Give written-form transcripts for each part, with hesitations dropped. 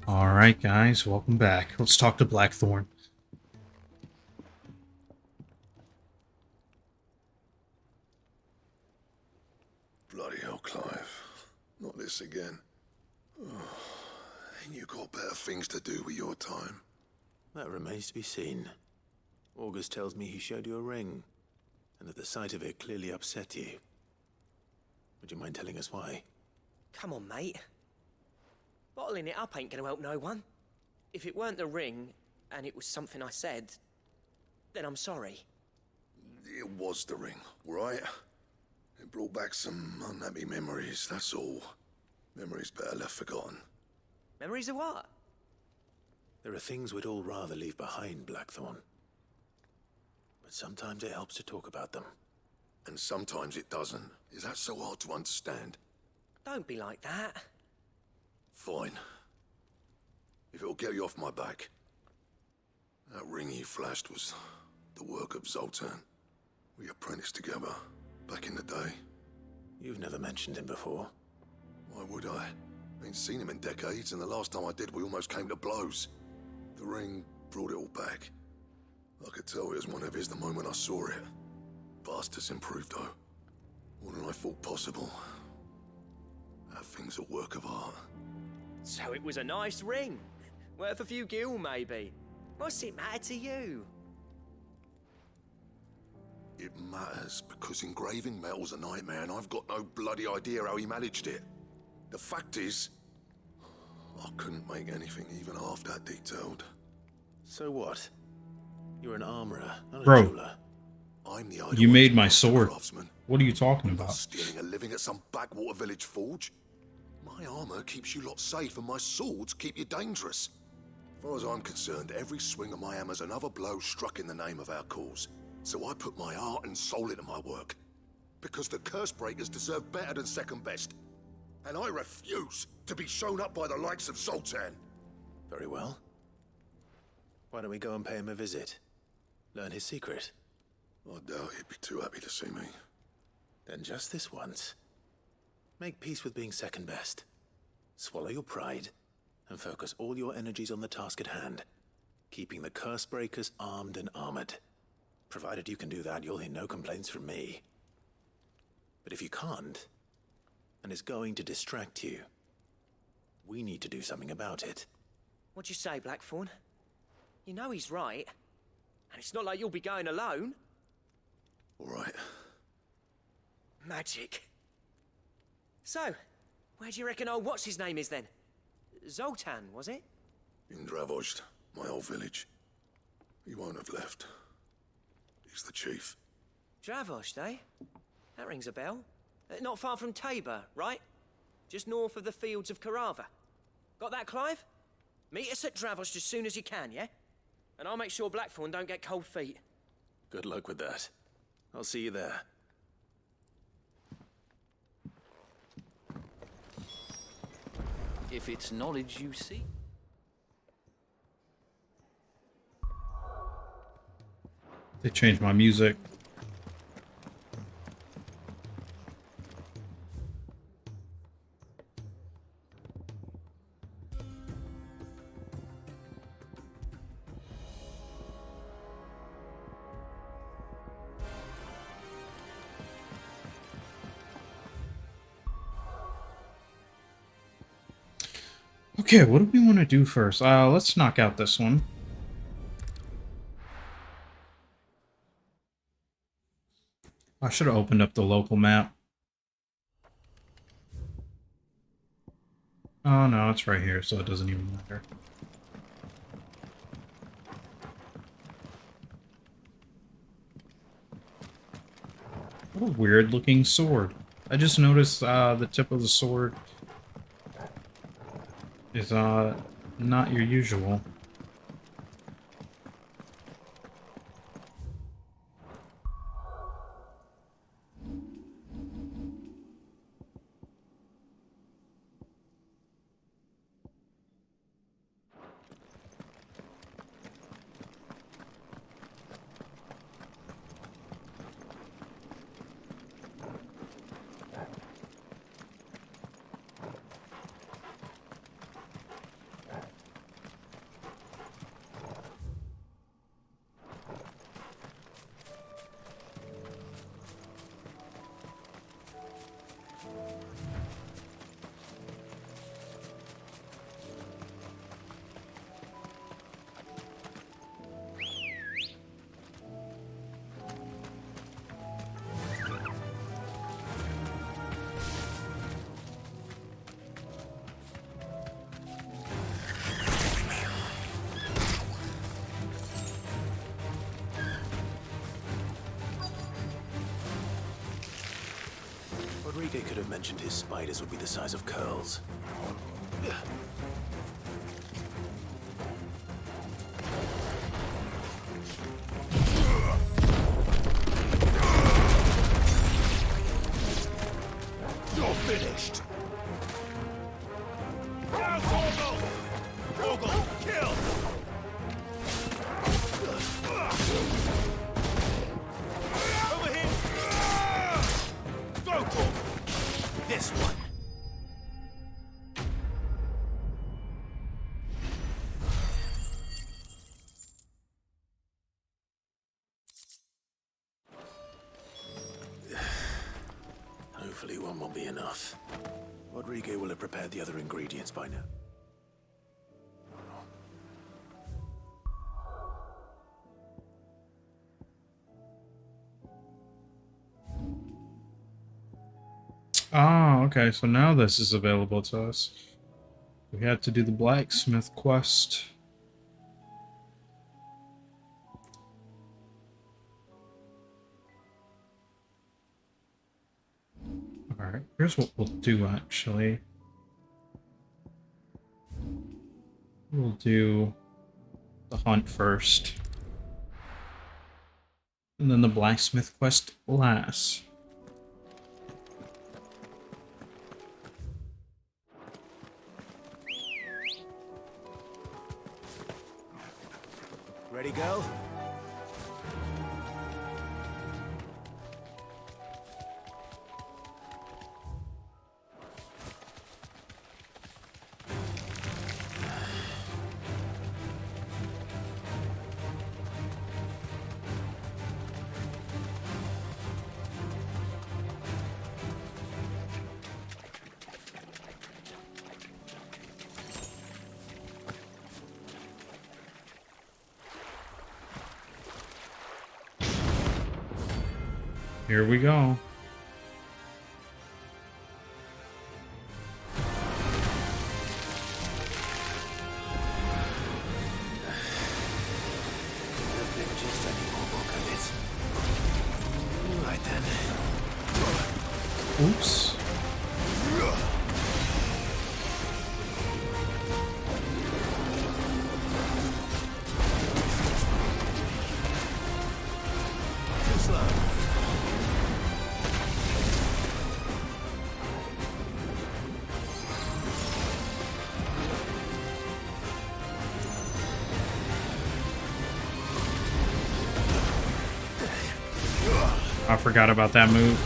Alright, guys, welcome back. Let's talk to Blackthorn. Bloody hell, Clive. Not this again. Oh, ain't you got better things to do with your time? That remains to be seen. August tells me he showed you a ring, and that the sight of it clearly upset you. Would you mind telling us why? Come on, mate. Bottling it up ain't gonna help no one. If it weren't the ring, and it was something I said, then I'm sorry. It was the ring, right? It brought back some unhappy memories, that's all. Memories better left forgotten. Memories of what? There are things we'd all rather leave behind, Blackthorn. But sometimes it helps to talk about them. And sometimes it doesn't. Is that so hard to understand? Don't be like that. Fine. If it'll get you off my back. That ring you flashed was the work of Zoltan. We apprenticed together, back in the day. You've never mentioned him before. Why would I? Ain't seen him in decades, and the last time I did, we almost came to blows. The ring brought it all back. I could tell it was one of his the moment I saw it. Bastard's improved, though. More than I thought possible. That thing's a work of art. So it was a nice ring. Worth a few gil, maybe. What's it matter to you? It matters because engraving metal's a nightmare, and I've got no bloody idea how he managed it. The fact is, I couldn't make anything even half that detailed. So what? You're an armorer, not a Bro. jeweler. I'm the You made my master sword. craftsman. What are you talking I'm not about? stealing a living at some backwater village forge. My armor keeps you lot safe, and my swords keep you dangerous. As far as I'm concerned, every swing of my hammer's another blow struck in the name of our cause. So I put my heart and soul into my work. Because the curse breakers deserve better than second best. And I refuse to be shown up by the likes of Zoltan. Very well. Why don't we go and pay him a visit? Learn his secret. I doubt he'd be too happy to see me. Then just this once. Make peace with being second best. Swallow your pride, and focus all your energies on the task at hand. Keeping the curse breakers armed and armored. Provided you can do that, you'll hear no complaints from me. But if you can't, and it's going to distract you, we need to do something about it. What'd you say, Blackthorn? You know he's right. And it's not like you'll be going alone. All right. Magic. So, where do you reckon old what's-his-name is then? Zoltan, was it? In Dravozd, my old village. He won't have left. He's the chief. Dravozd, eh? That rings a bell. Not far from Tabor, right? Just north of the fields of Carava. Got that, Clive? Meet us at Dravozd as soon as you can, yeah? And I'll make sure Blackthorn don't get cold feet. Good luck with that. I'll see you there. If it's knowledge you seek. They changed my music. Okay, what do we want to do first? Let's knock out this one. I should have opened up the local map. Oh no, it's right here, so it doesn't even matter. What a weird looking sword. I just noticed the tip of the sword is not your usual. mentioned his spiders would be the size of curls. You're finished! Kill! Over here! Go for this one! Hopefully one will be enough. Rodrigo will have prepared the other ingredients by now. Ah, okay, so now this is available to us. We had to do the blacksmith quest. Alright, here's what we'll do actually. We'll do the hunt first. And then the blacksmith quest last. Ready, go? Here we go. Just any more bulk of it. Right then. Oops. Too slow. I forgot about that move.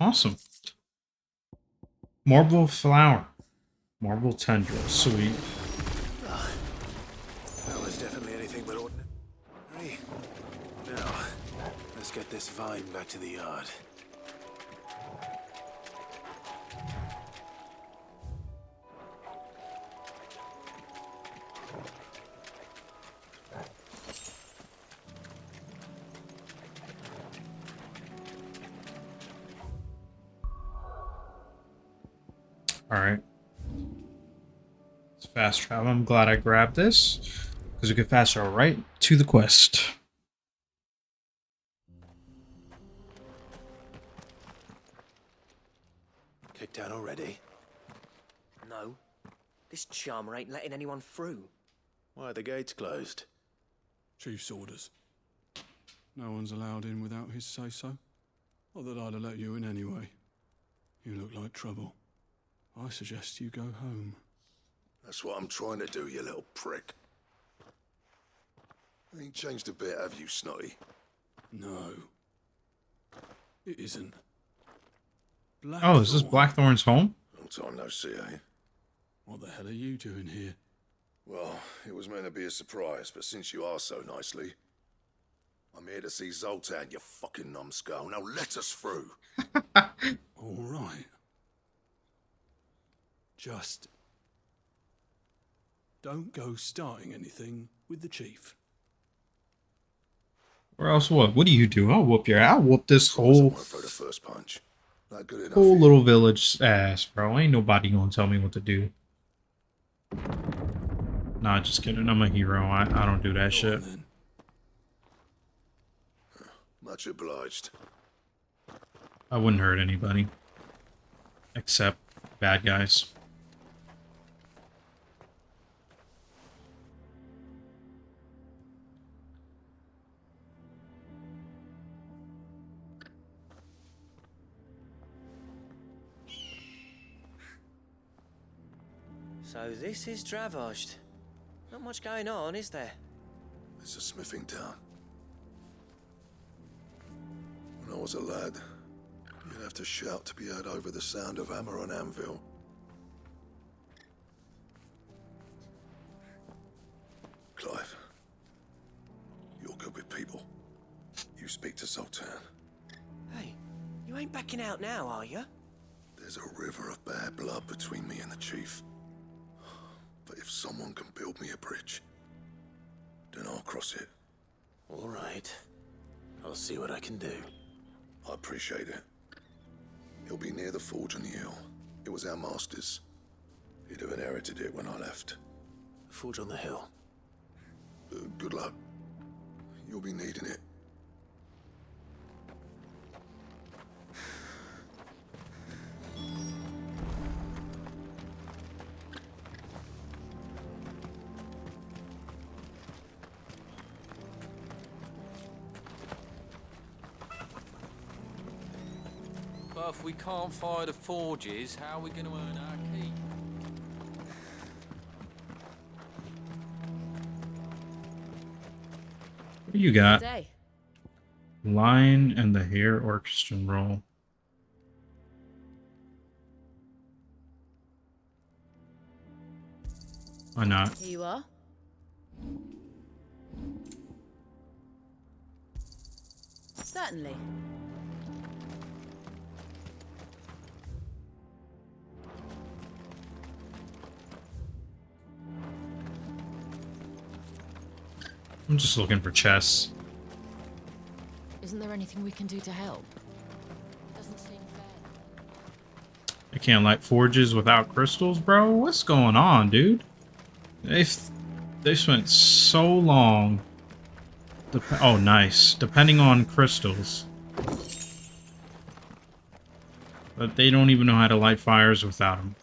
Awesome. Marble flower. Marble tendril. Sweet. That was definitely anything but ordinary. Now, let's get this vine back to the yard. Alright. It's fast travel. I'm glad I grabbed this, because we can fast travel right to the quest. Kicked down already? No. This charmer ain't letting anyone through. Why are the gates closed? Chief's orders. No one's allowed in without his say-so. Not that I'd have let you in anyway. You look like trouble. I suggest you go home. That's what I'm trying to do, you little prick. Ain't changed a bit, have you, Snotty? No. It isn't. Oh, is this Blackthorn's home? Long time no see, eh? What the hell are you doing here? Well, it was meant to be a surprise, but since you are so nicely, I'm here to see Zoltan, you fucking numbskull. Now let us through. All right. Just don't go starting anything with the chief. Or else what? What do you do? I'll whoop this Someone whole throw the first punch. Not good enough. whole little village ass, bro. Ain't nobody gonna tell me what to do. Nah, just kidding. I'm a hero. I don't do that Go shit. on, then. Much obliged. I wouldn't hurt anybody. Except bad guys. So this is Dravosht. Not much going on, is there? It's a smithing town. When I was a lad, you'd have to shout to be heard over the sound of hammer on anvil. Clive, you're good with people. You speak to Zoltan. Hey, you ain't backing out now, are you? There's a river of bad blood between me and the chief. But if someone can build me a bridge, then I'll cross it. All right. I'll see what I can do. I appreciate it. It'll be near the forge on the hill. It was our master's. He'd have inherited it when I left. Forge on the hill. Good luck. You'll be needing it. But if we can't fire the forges, how are we going to earn our keep? What do you got? Day. Line and the hair orchestra roll. Why not? Here you are. Certainly. I'm just looking for chests. Isn't there anything we can do to help? Doesn't seem fair. I can't light forges without crystals, bro. What's going on, dude? They spent so long. Oh, nice. Depending on crystals. But they don't even know how to light fires without them.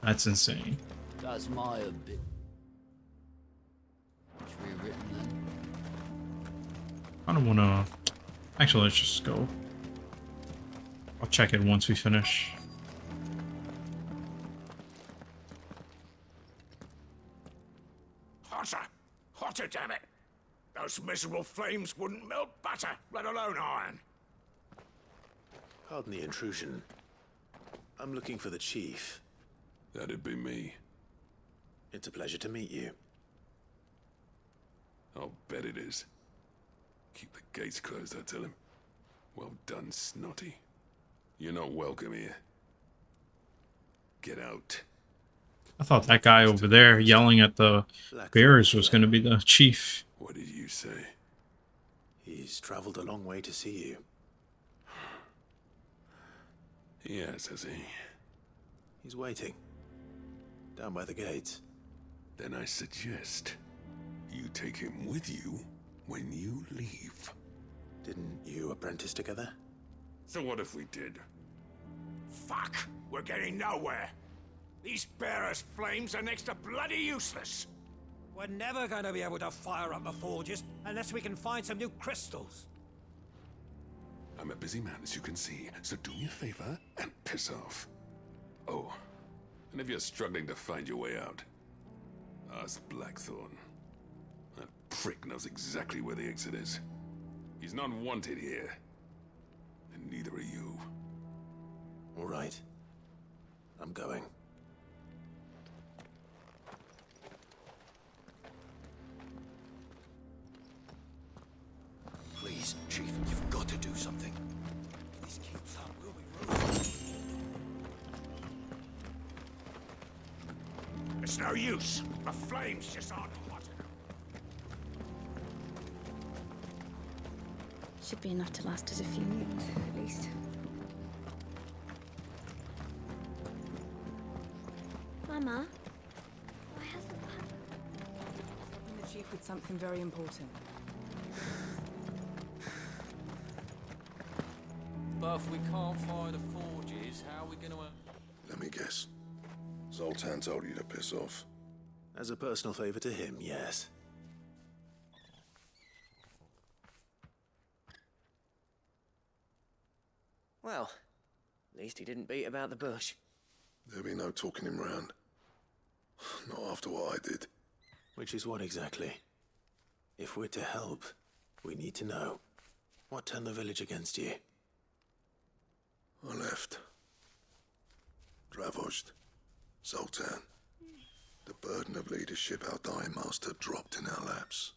That's insane. That's my bit. Rewritten then. I don't want to... Actually, let's just go. I'll check it once we finish. Hotter! Hotter, damn it! Those miserable flames wouldn't melt butter, let alone iron. Pardon the intrusion. I'm looking for the chief. That'd be me. It's a pleasure to meet you. I'll bet it is. Keep the gates closed, I tell him. Well done, Snotty. You're not welcome here. Get out. I thought that guy over there yelling at the bears was going to be the chief. What did you say? He's traveled a long way to see you. Yes, has he? He's waiting. Down by the gates. Then I suggest you take him with you when you leave. Didn't you apprentice together? So what if we did? Fuck! We're getting nowhere. These bearers' flames are next to bloody useless. We're never going to be able to fire up the forges unless we can find some new crystals. I'm a busy man, as you can see, so do me a favor and piss off. Oh, and if you're struggling to find your way out, ask Blackthorn. That prick knows exactly where the exit is. He's not wanted here, and neither are you. All right. I'm going. Please, Chief, you've got to do something. If this keeps up, we'll be ruined. It's no use. The flames just aren't hot enough. Should be enough to last us a few minutes, at least. Mama, why hasn't Stopping the chief with something very important. But if we can't fire the forges, how are we gonna... Let me guess. Zoltan told you to piss off. As a personal favor to him, yes. Well, at least he didn't beat about the bush. There'll be no talking him round. Not after what I did. Which is what exactly? If we're to help, we need to know. What turned the village against you? I left. Dravozd. Zoltan. The burden of leadership our dying master dropped in our laps.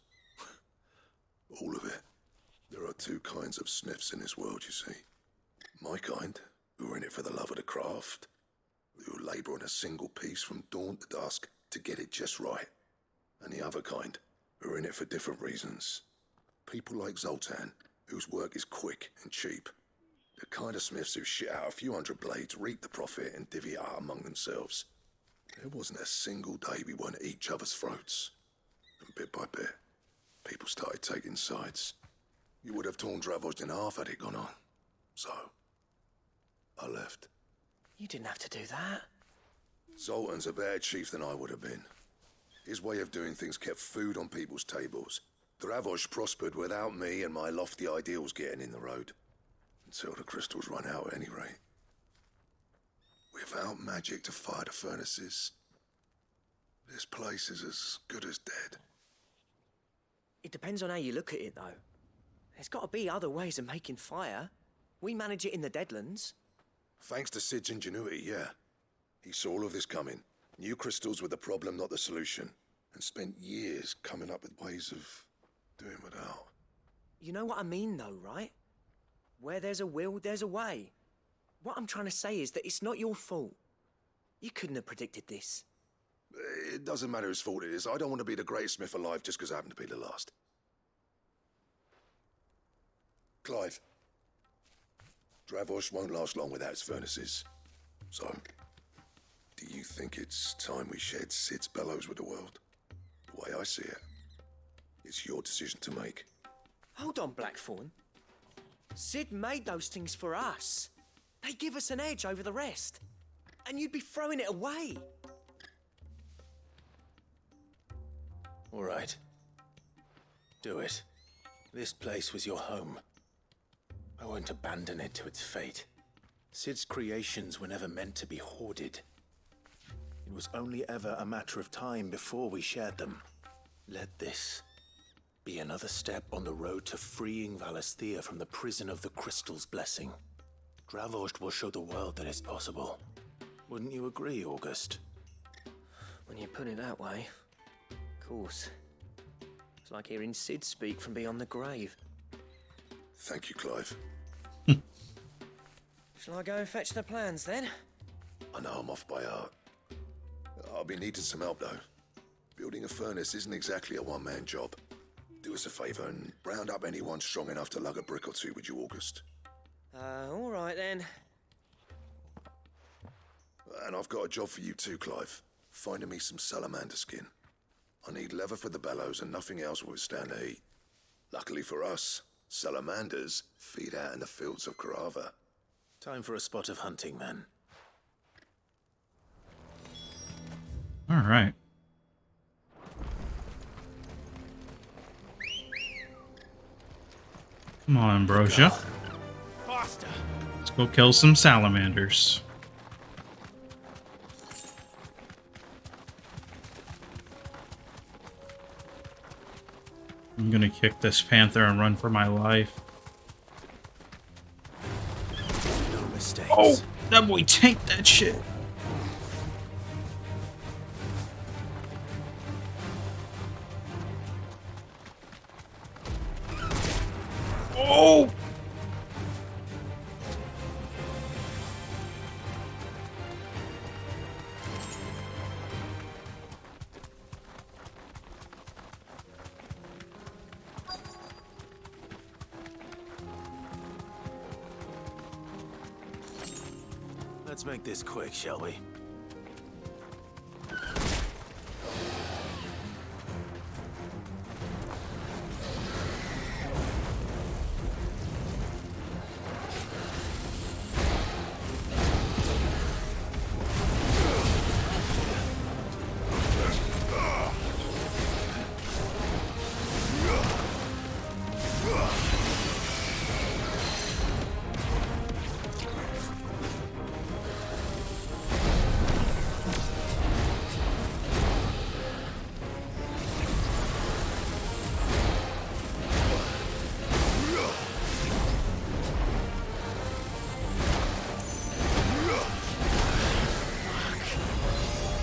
All of it. There are two kinds of smiths in this world, you see. My kind, who are in it for the love of the craft, who labour on a single piece from dawn to dusk to get it just right. And the other kind, who are in it for different reasons. People like Zoltan, whose work is quick and cheap. The kind of smiths who shit out a few hundred blades, reap the profit, and divvy it out among themselves. There wasn't a single day we weren't at each other's throats. And bit by bit, people started taking sides. You would have torn Dravozd in half had it gone on. So, I left. You didn't have to do that. Zoltan's a better chief than I would have been. His way of doing things kept food on people's tables. Dravozd prospered without me and my lofty ideals getting in the road. Until the crystals run out at any rate. Without magic to fire the furnaces, this place is as good as dead. It depends on how you look at it, though. There's got to be other ways of making fire. We manage it in the Deadlands. Thanks to Sid's ingenuity, yeah. He saw all of this coming. Knew crystals were the problem, not the solution. And spent years coming up with ways of doing without. You know what I mean, though, right? Where there's a will, there's a way. What I'm trying to say is that it's not your fault. You couldn't have predicted this. It doesn't matter whose fault it is. I don't want to be the greatest smith alive just because I happen to be the last. Clive. Dravozd won't last long without its furnaces. So, do you think it's time we shared Sid's bellows with the world? The way I see it, it's your decision to make. Hold on, Blackthorn. Sid made those things for us. They give us an edge over the rest. And you'd be throwing it away. All right. Do it. This place was your home. I won't abandon it to its fate. Sid's creations were never meant to be hoarded. It was only ever a matter of time before we shared them. Let this be another step on the road to freeing Valisthea from the prison of the Crystal's blessing. Dravost will show the world that it's possible. Wouldn't you agree, August? When you put it that way, of course. It's like hearing Sid speak from beyond the grave. Thank you, Clive. Shall I go and fetch the plans then? I know I'm off by heart. I'll be needing some help, though. Building a furnace isn't exactly a one-man job. Do us a favour and round up anyone strong enough to lug a brick or two with you, August. All right then. And I've got a job for you too, Clive. Finding me some salamander skin. I need leather for the bellows and nothing else will withstand the heat. Luckily for us, salamanders feed out in the fields of Carava. Time for a spot of hunting, then. All right. Come on, Ambrosia. Faster! Let's go kill some salamanders. I'm gonna kick this panther and run for my life. No mistakes. Oh, that boy tanked that shit. Oh! Let's make this quick, shall we?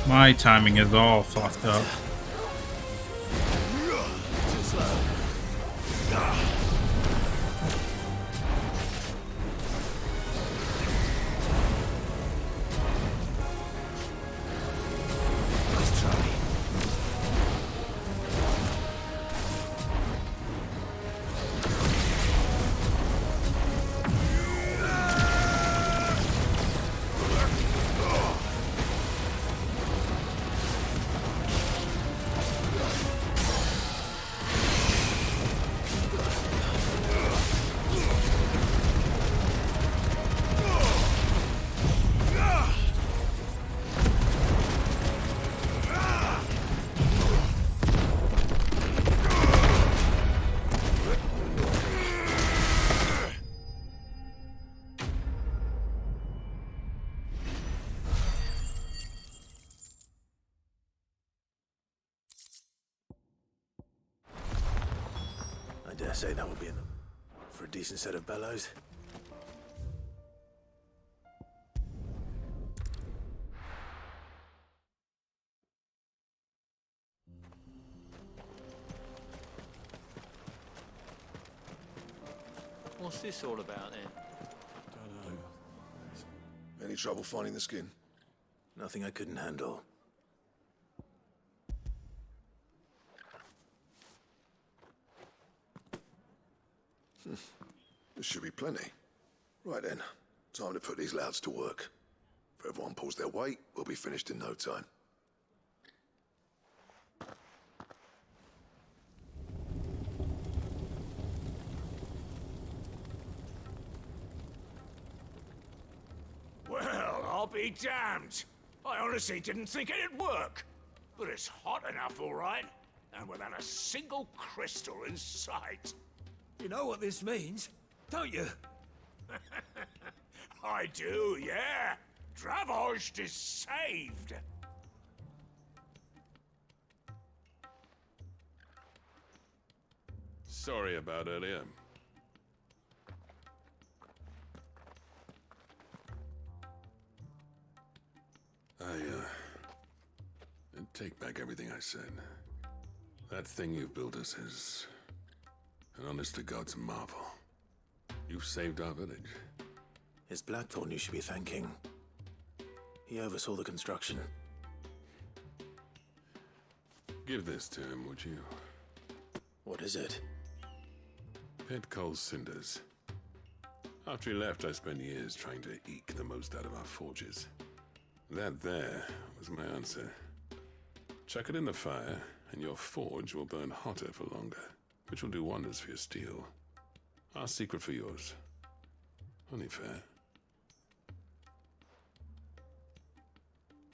My timing is all fucked up. I dare say that would be enough for a decent set of bellows. What's this all about then? Don't know. Any trouble finding the skin? Nothing I couldn't handle. There should be plenty. Right then, time to put these louds to work. If everyone pulls their weight, we'll be finished in no time. Well, I'll be damned. I honestly didn't think it'd work. But it's hot enough, all right. And without a single crystal in sight. You know what this means, don't you? I do, yeah. Dravost is saved. Sorry about earlier. everything I said. That thing you built us is an honest-to-God's marvel. You've saved our village. It's Blackthorn you should be thanking. He oversaw the construction. Give this to him, would you? What is it? Pet Cole's cinders. After he left, I spent years trying to eke the most out of our forges. That there was my answer. Chuck it in the fire, and your forge will burn hotter for longer, which will do wonders for your steel. Our secret for yours. Only fair.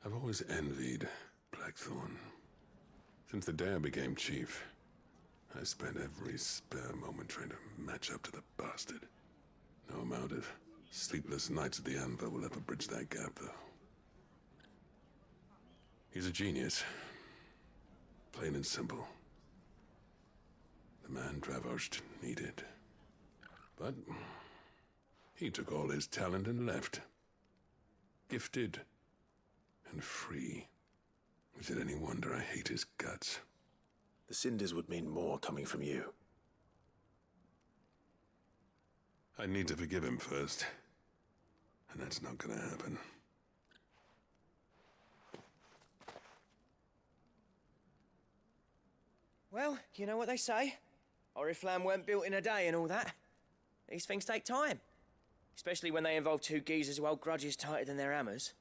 I've always envied Blackthorn. Since the day I became chief, I spent every spare moment trying to match up to the bastard. No amount of sleepless nights at the anvil will ever bridge that gap, though. He's a genius. Plain and simple. The man Dravosht needed. But he took all his talent and left. Gifted and free. Is it any wonder I hate his guts? The cinders would mean more coming from you. I need to forgive him first. And that's not gonna happen. Well, you know what they say. Oriflamme weren't built in a day and all that. These things take time. Especially when they involve two geezers who hold grudges tighter than their hammers.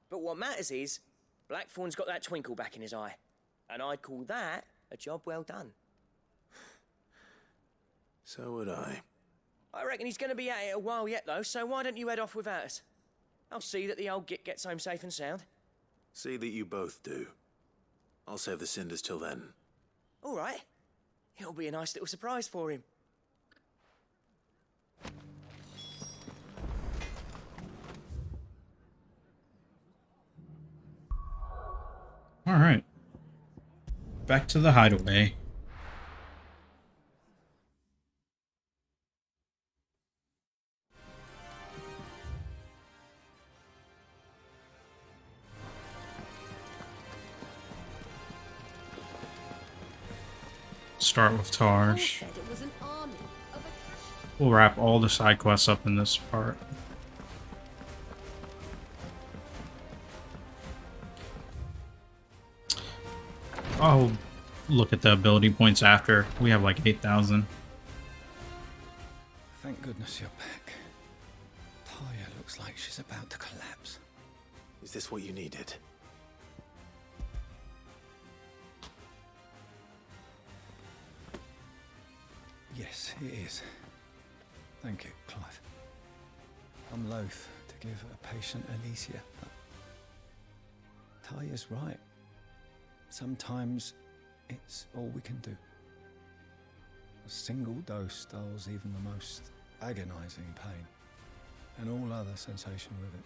But what matters is, Blackthorn's got that twinkle back in his eye. And I'd call that a job well done. So would I. I reckon he's going to be at it a while yet, though, so why don't you head off without us? I'll see that the old git gets home safe and sound. See that you both do. I'll save the cinders till then. All right. It'll be a nice little surprise for him. All right. Back to the hideaway. Start with Tarj. We'll wrap all the side quests up in this part. I'll look at the ability points after. We have like 8,000. Thank goodness you're back. Taya looks like she's about to collapse. Is this what you needed? Yes, it is. Thank you, Clive. I'm loath to give a patient Alicia, but Taya's right. Sometimes it's all we can do. A single dose dulls even the most agonizing pain, and all other sensation with it.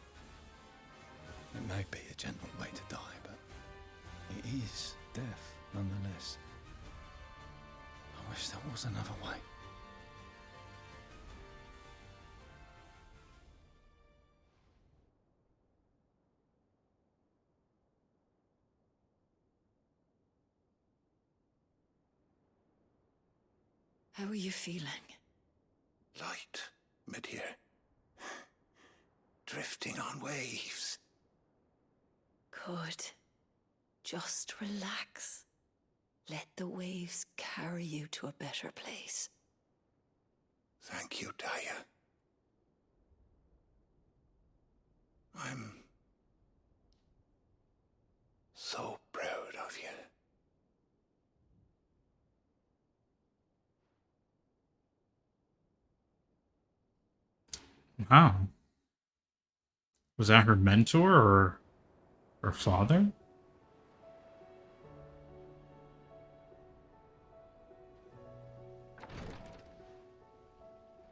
It may be a gentle way to die, but it is death nonetheless. I wish there was another way. How are you feeling? Light, mid-here. Drifting on waves. Good. Just relax. Let the waves carry you to a better place. Thank you, Taya. I'm so proud of you. Wow. Was that her mentor or her father?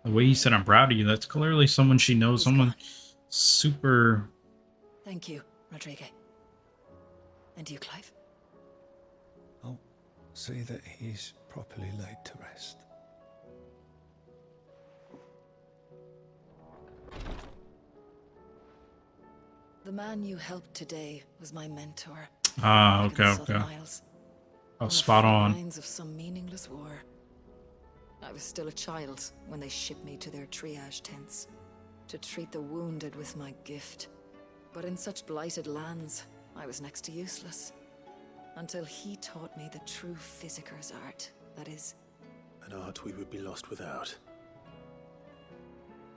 The way he said I'm proud of you, that's clearly someone she knows, someone super... Thank you, Rodrigo. And you, Clive? I'll see that he's properly laid to rest. The man you helped today was my mentor. Ah, back in okay, the Southern okay. Isles, Oh, on the spot front on. lines of some meaningless war. I was still a child when they shipped me to their triage tents to treat the wounded with my gift. But in such blighted lands, I was next to useless. Until he taught me the true physicker's art, that is. An art we would be lost without.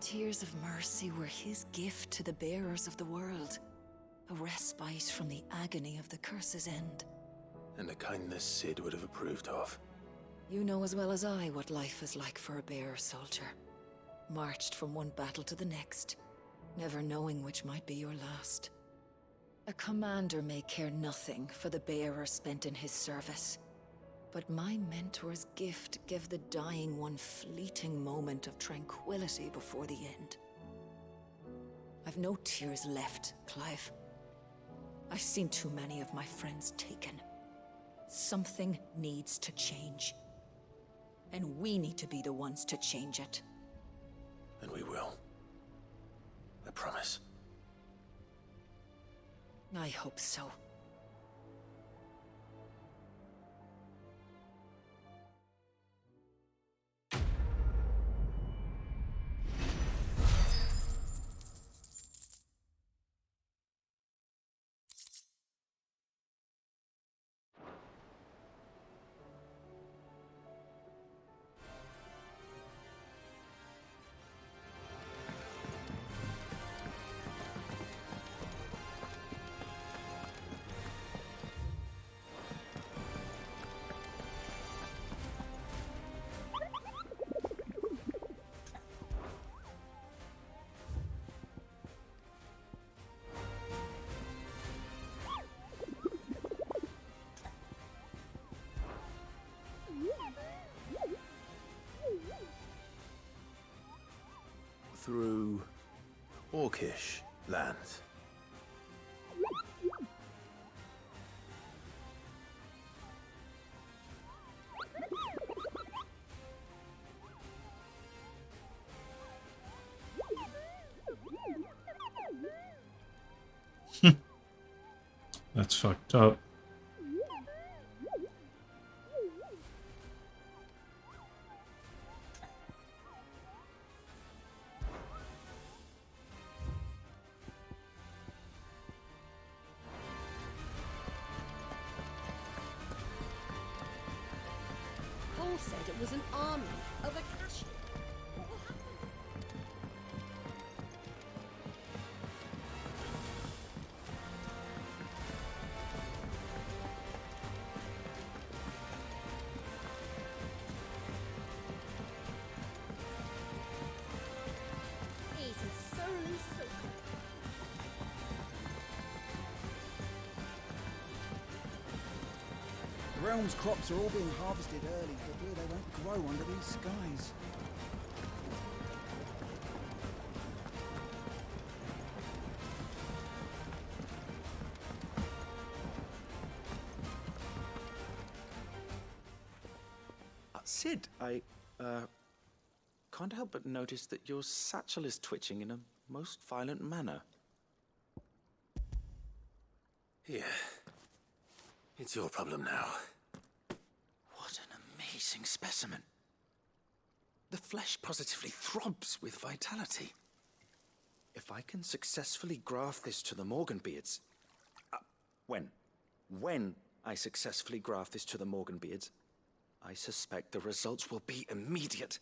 Tears of mercy were his gift to the bearers of the world. A respite from the agony of the curse's end. And a kindness Sid would have approved of. You know as well as I what life is like for a bearer soldier. Marched from one battle to the next, never knowing which might be your last. A commander may care nothing for the bearer spent in his service. But my mentor's gift gave the dying one fleeting moment of tranquility before the end. I've no tears left, Clive. I've seen too many of my friends taken. Something needs to change. And we need to be the ones to change it. And we will. I promise. I hope so. Through Orcish lands. That's fucked up. Paul said it was an army of Akashi. What will happen? Easy, solely silk. The realm's crops are all being harvested early for fear they won't grow under these skies. Sid, I can't help but notice that your satchel is twitching in a most violent manner. Here. It's your problem now. What an amazing specimen. The flesh positively throbs with vitality. If I can successfully graft this to the Morganbeards... When I successfully graft this to the Morganbeards, I suspect the results will be immediate.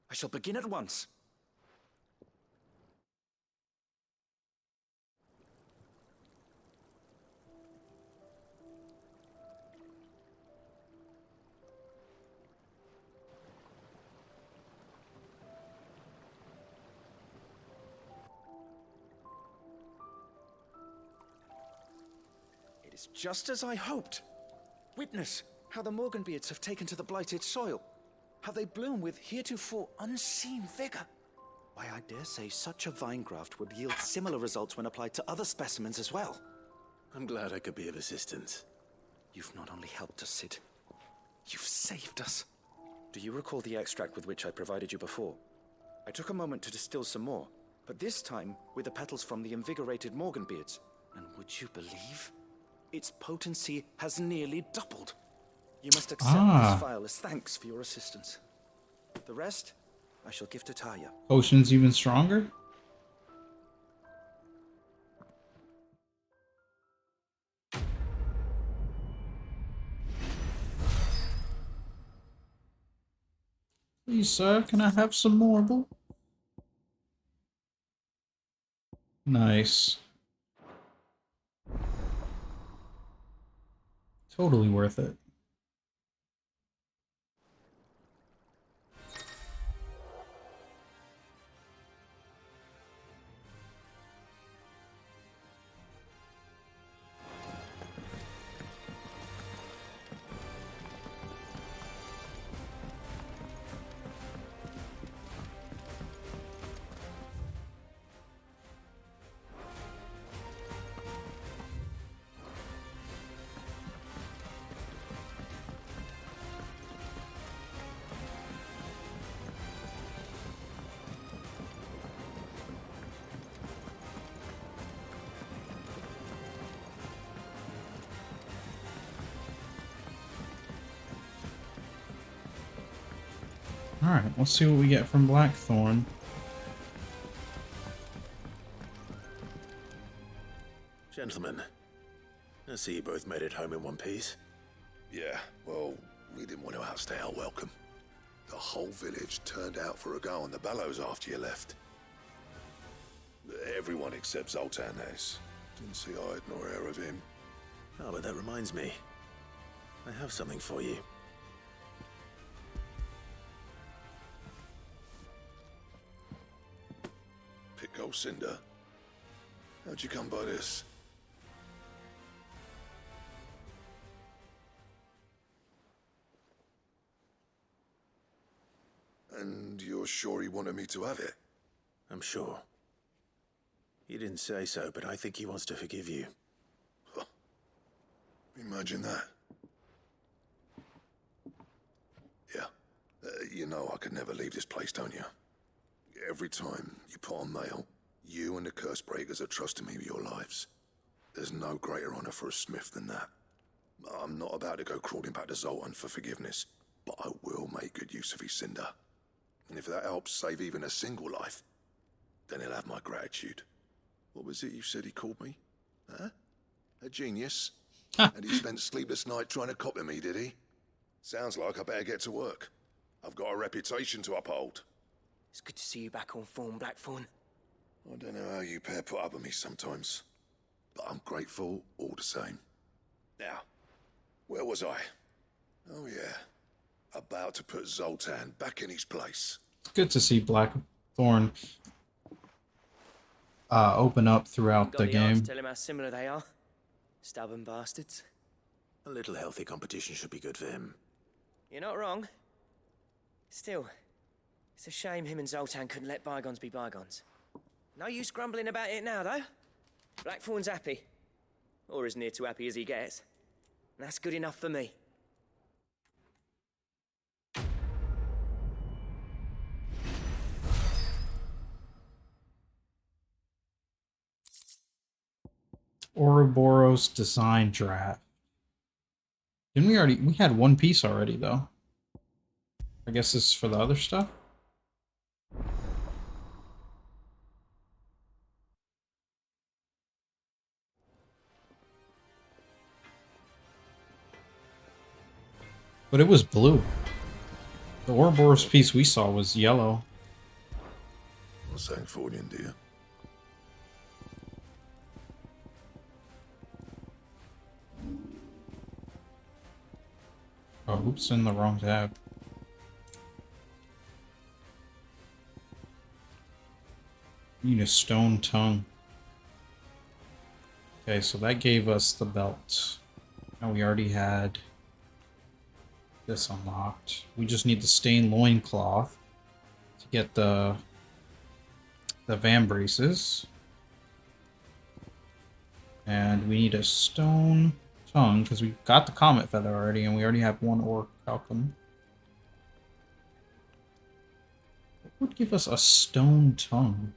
I shall begin at once. It is just as I hoped. Witness how the Morganbeards have taken to the blighted soil. How they bloom with heretofore unseen vigor. Why, I dare say such a vine graft would yield similar results when applied to other specimens as well. I'm glad I could be of assistance. You've not only helped us, Sid, you've saved us. Do you recall the extract with which I provided you before? I took a moment to distill some more, but this time with the petals from the invigorated Morganbeards. And would you believe? its potency has nearly doubled. You must accept this file as thanks for your assistance. The rest, I shall give to Taya. Potion's even stronger? Please, sir, can I have some marble? Nice. Totally worth it. Alright, let's see what we get from Blackthorn. Gentlemen, I see you both made it home in one piece. Yeah, well, we didn't want to outstay our welcome. The whole village turned out for a go on the bellows after you left. Everyone except Zoltan has. Didn't see hide nor hair of him. Oh, but that reminds me. I have something for you. Pico Cinder? How'd you come by this? And you're sure he wanted me to have it? I'm sure. He didn't say so, but I think he wants to forgive you. Huh. Imagine that. Yeah. You know I could never leave this place, don't you? Every time you put on mail, you and the curse breakers are trusting me with your lives. There's no greater honor for a smith than that. I'm not about to go crawling back to Zoltan for forgiveness, but I will make good use of his cinder. And if that helps save even a single life, then he'll have my gratitude. What was it you said he called me? Huh? A genius? And he spent sleepless night trying to copy me, did he? Sounds like I better get to work. I've got a reputation to uphold. It's good to see you back on form, Blackthorn. I don't know how you pair put up with me sometimes, but I'm grateful all the same. Now, where was I? Oh yeah, about to put Zoltan back in his place. It's good to see Blackthorn open up throughout the game. Tell him how similar they are. Stubborn bastards. A little healthy competition should be good for him. You're not wrong. Still, it's a shame him and Zoltan couldn't let bygones be bygones. No use grumbling about it now, though. Blackthorn's happy. Or as near to happy as he gets. And that's good enough for me. Ouroboros design draft. Didn't we already? We had one piece already, though. I guess this is for the other stuff. But it was blue. The Ouroboros piece we saw was yellow. Not saying Fordian, do you? Oh, oops, in the wrong tab. Need a stone tongue. Okay, so that gave us the belt. Now we already had this unlocked. We just need the stained loincloth to get the van braces. And we need a stone tongue because we got the comet feather already, and we already have one orc falcon. What would give us a stone tongue?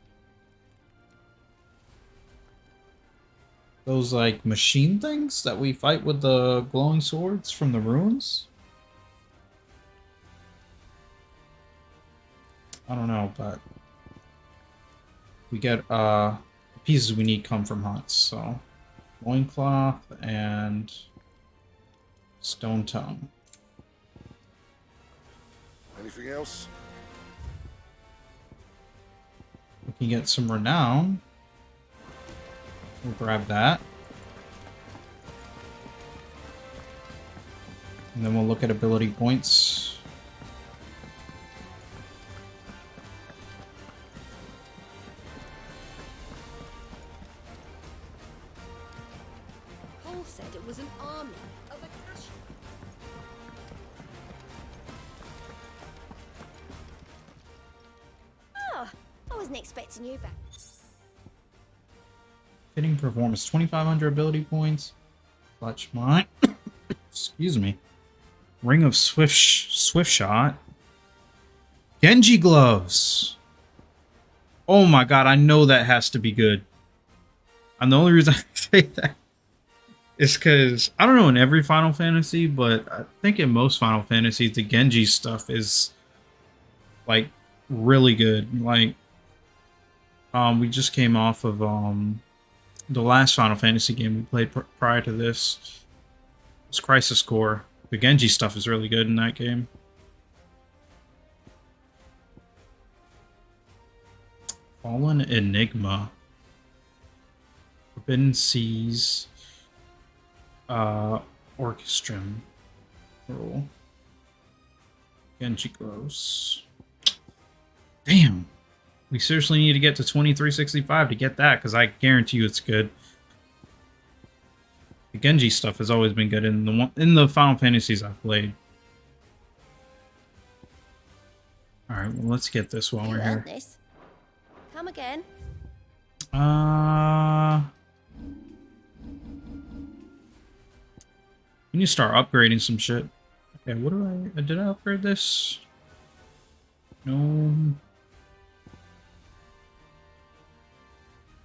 those like machine things that we fight with the glowing swords from the ruins. I don't know, but we get the pieces we need come from hunts, so loincloth and stone tongue. Anything else? We can get some renown. We'll grab that. And then we'll look at ability points. Paul said it was an army of Akasha. Oh, I wasn't expecting you back. Fitting performance, 2,500 ability points. Clutch mine. Excuse me. Ring of Swift Shot. Genji gloves. Oh my god, I know that has to be good. And the only reason I say that is because, I don't know in every Final Fantasy, but I think in most Final Fantasies, the Genji stuff is, like, really good. Like, we just came off of, the last Final Fantasy game we played prior to this. It was Crisis Core. The Genji stuff is really good in that game. Fallen Enigma. Forbidden Seas. Orchestrum. Roll. Genji glows. Damn. We seriously need to get to 2365 to get that, because I guarantee you it's good. The Genji stuff has always been good in the Final Fantasies I've played. Alright, well let's get this while we're here. This. Come again. We need to start upgrading some shit. Okay, what do did I upgrade this? No.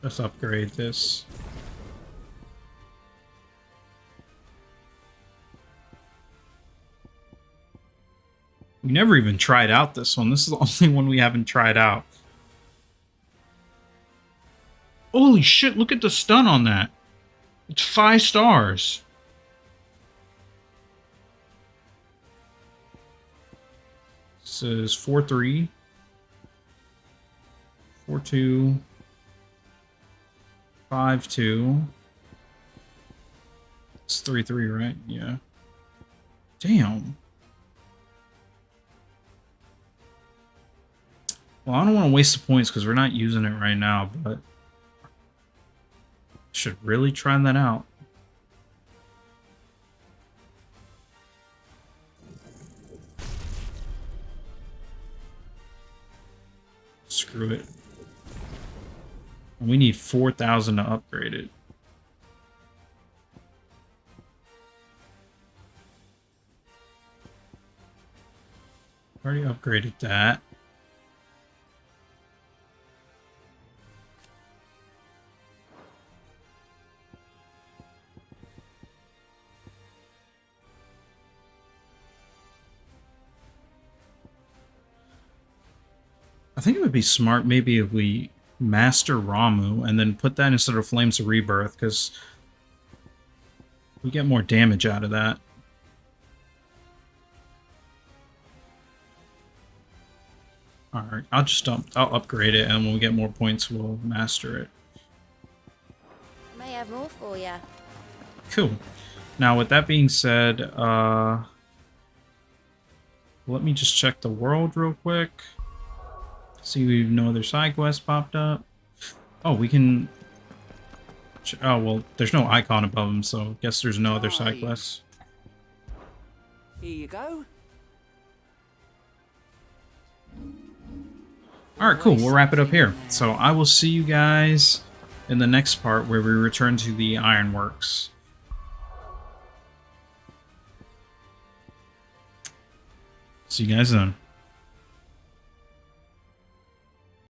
Let's upgrade this. We never even tried out this one. This is the only one we haven't tried out. Holy shit, look at the stun on that. It's 5 stars. This is 4-3. 4-2. 5-2. It's 3-3, right? Yeah. Damn. Well, I don't want to waste the points because we're not using it right now, but should really try that out. Screw it. We need 4,000 to upgrade it. Already upgraded that. I think it would be smart maybe if we master Ramu and then put that instead of Flames of Rebirth, because we get more damage out of that. Alright, I'll upgrade it, and when we get more points, we'll master it. I may have more for you. Cool. Now, with that being said, let me just check the world real quick. See, we've no other side quests popped up. Oh, we can... Oh, well, there's no icon above them, so I guess there's no other side quests. Here you go. Alright, cool. We'll wrap it up here. So I will see you guys in the next part where we return to the Ironworks. See you guys then.